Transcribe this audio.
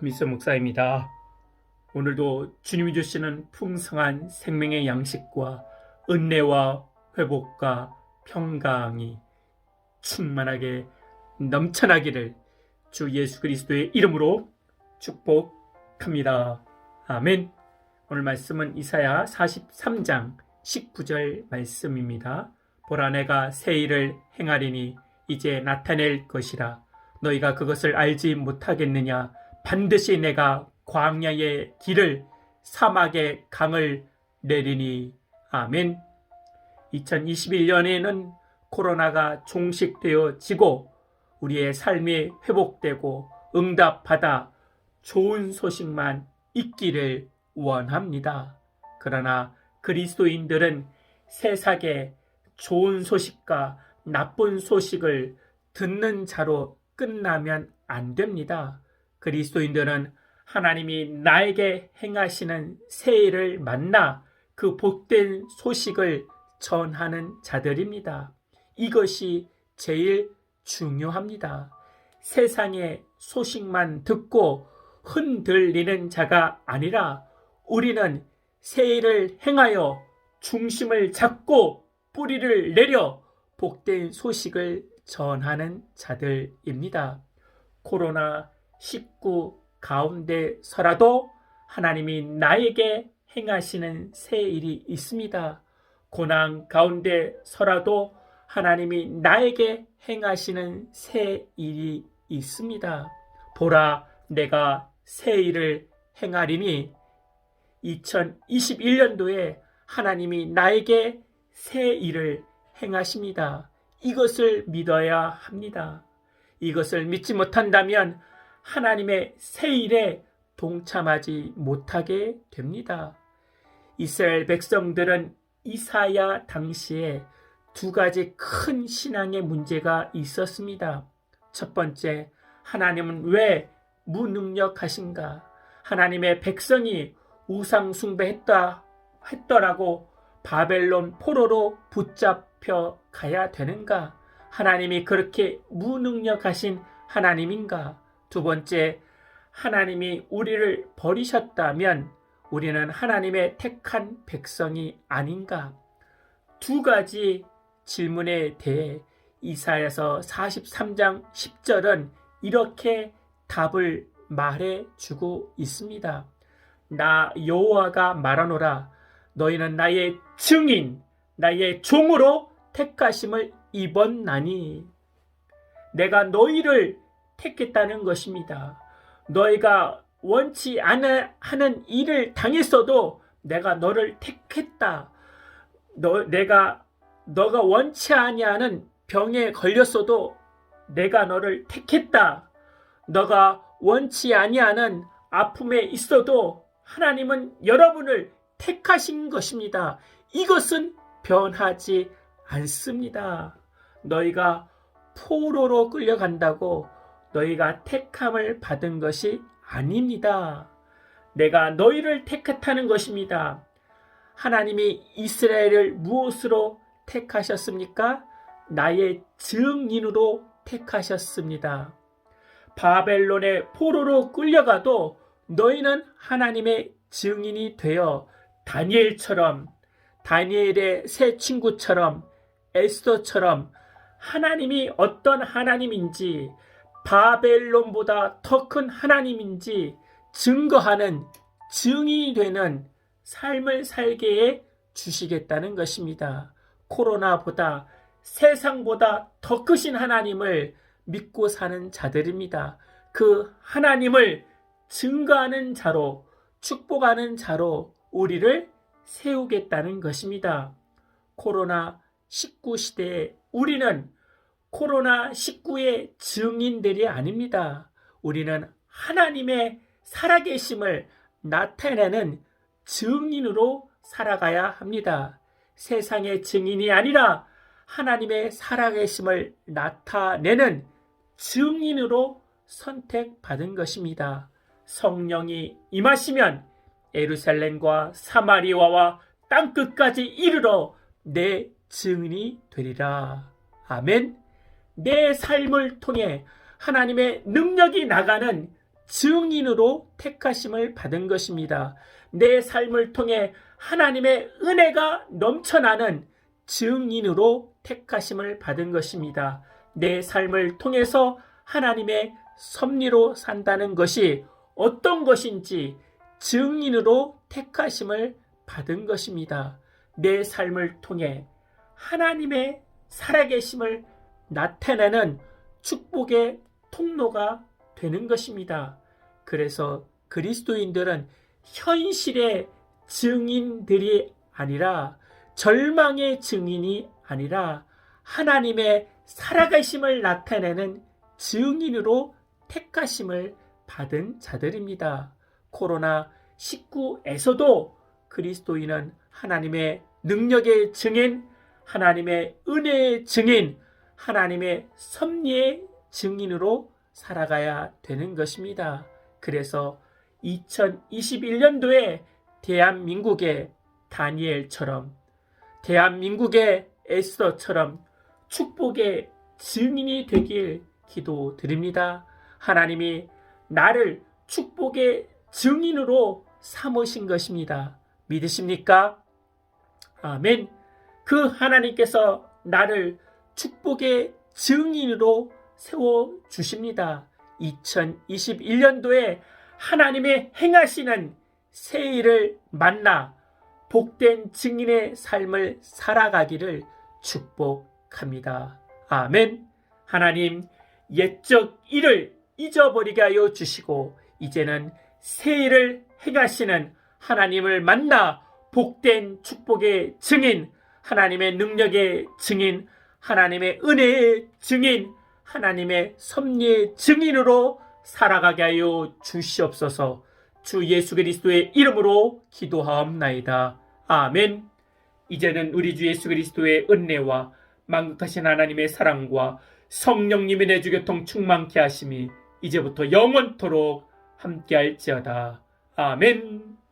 미스 목사입니다. 오늘도 주님이 주시는 풍성한 생명의 양식과 은혜와 회복과 평강이 충만하게 넘쳐나기를 주 예수 그리스도의 이름으로 축복합니다. 아멘. 오늘 말씀은 이사야 43장 19절 말씀입니다. 보라, 내가 새 일을 행하리니 이제 나타낼 것이라. 너희가 그것을 알지 못하겠느냐? 반드시 내가 광야의 길을, 사막의 강을 내리니. 아멘. 2021년에는 코로나가 종식되어지고 우리의 삶이 회복되고 응답받아 좋은 소식만 있기를 원합니다. 그러나 그리스도인들은 세상의 좋은 소식과 나쁜 소식을 듣는 자로 끝나면 안 됩니다. 그리스도인들은 하나님이 나에게 행하시는 새 일을 만나 그 복된 소식을 전하는 자들입니다. 이것이 제일 중요합니다. 세상의 소식만 듣고 흔들리는 자가 아니라 우리는 새 일을 행하여 중심을 잡고 뿌리를 내려 복된 소식을 전하는 자들입니다. 코로나19 가운데서라도 하나님이 나에게 행하시는 새 일이 있습니다. 고난 가운데서라도 하나님이 나에게 행하시는 새 일이 있습니다. 보라, 내가 새 일을 행하리니 2021년도에 하나님이 나에게 새 일을 행하십니다. 이것을 믿어야 합니다. 이것을 믿지 못한다면 하나님의 새 일에 동참하지 못하게 됩니다. 이스라엘 백성들은 이사야 당시에 두 가지 큰 신앙의 문제가 있었습니다. 첫 번째, 하나님은 왜 무능력하신가? 하나님의 백성이 우상 숭배했더라고 바벨론 포로로 붙잡혀 가야 되는가? 하나님이 그렇게 무능력하신 하나님인가? 두 번째, 하나님이 우리를 버리셨다면 우리는 하나님의 택한 백성이 아닌가? 두 가지 질문에 대해 이사야서 43장 10절은 이렇게 답을 말해주고 있습니다. 나 여호와가 말하노라. 너희는 나의 증인, 나의 종으로 택하심을 입었나니. 내가 너희를 택했다는 것입니다. 너희가 원치 않아 하는 일을 당했어도 내가 너를 택했다. 너가 원치 아니하는 병에 걸렸어도 내가 너를 택했다. 너가 원치 아니하는 아픔에 있어도 하나님은 여러분을 택하신 것입니다. 이것은 변하지 않습니다. 너희가 포로로 끌려간다고 너희가 택함을 받은 것이 아닙니다. 내가 너희를 택했다는 것입니다. 하나님이 이스라엘을 무엇으로 택하셨습니까? 나의 증인으로 택하셨습니다. 바벨론의 포로로 끌려가도 너희는 하나님의 증인이 되어 다니엘처럼, 다니엘의 새 친구처럼, 에스더처럼 하나님이 어떤 하나님인지, 바벨론보다 더 큰 하나님인지 증거하는 증인이 되는 삶을 살게 해 주시겠다는 것입니다. 코로나보다, 세상보다 더 크신 하나님을 믿고 사는 자들입니다. 그 하나님을 증거하는 자로, 축복하는 자로 우리를 세우겠다는 것입니다. 코로나19 시대에 우리는 코로나19의 증인들이 아닙니다. 우리는 하나님의 살아계심을 나타내는 증인으로 살아가야 합니다. 세상의 증인이 아니라 하나님의 살아계심을 나타내는 증인으로 선택받은 것입니다. 성령이 임하시면 예루살렘과 사마리아와 땅끝까지 이르러 내 증인이 되리라. 아멘. 내 삶을 통해 하나님의 능력이 나가는 증인으로 택하심을 받은 것입니다. 내 삶을 통해 하나님의 은혜가 넘쳐나는 증인으로 택하심을 받은 것입니다. 내 삶을 통해서 하나님의 섭리로 산다는 것이 어떤 것인지 증인으로 택하심을 받은 것입니다. 내 삶을 통해 하나님의 살아계심을 나타내는 축복의 통로가 되는 것입니다. 그래서 그리스도인들은 현실의 증인들이 아니라, 절망의 증인이 아니라 하나님의 살아계심을 나타내는 증인으로 택하심을 받은 자들입니다. 코로나19에서도 그리스도인은 하나님의 능력의 증인, 하나님의 은혜의 증인, 하나님의 섭리의 증인으로 살아가야 되는 것입니다. 그래서 2021년도에 대한민국의 다니엘처럼, 대한민국의 에스더처럼 축복의 증인이 되길 기도드립니다. 하나님이 나를 축복의 증인으로 삼으신 것입니다. 믿으십니까? 아멘. 그 하나님께서 나를 축복의 증인으로 세워주십니다. 2021년도에 하나님의 행하시는 새 일을 만나 복된 증인의 삶을 살아가기를 축복합니다. 아멘. 하나님, 옛적 일을 잊어버리게 하여 주시고 이제는 새 일을 행하시는 하나님을 만나 복된 축복의 증인, 하나님의 능력의 증인, 하나님의 은혜의 증인, 하나님의 섭리의 증인으로 살아가게 하여 주시옵소서. 주 예수 그리스도의 이름으로 기도하옵나이다. 아멘. 이제는 우리 주 예수 그리스도의 은혜와 만극하신 하나님의 사랑과 성령님의 내주교통 충만케 하심이 이제부터 영원토록 함께할지어다. 아멘.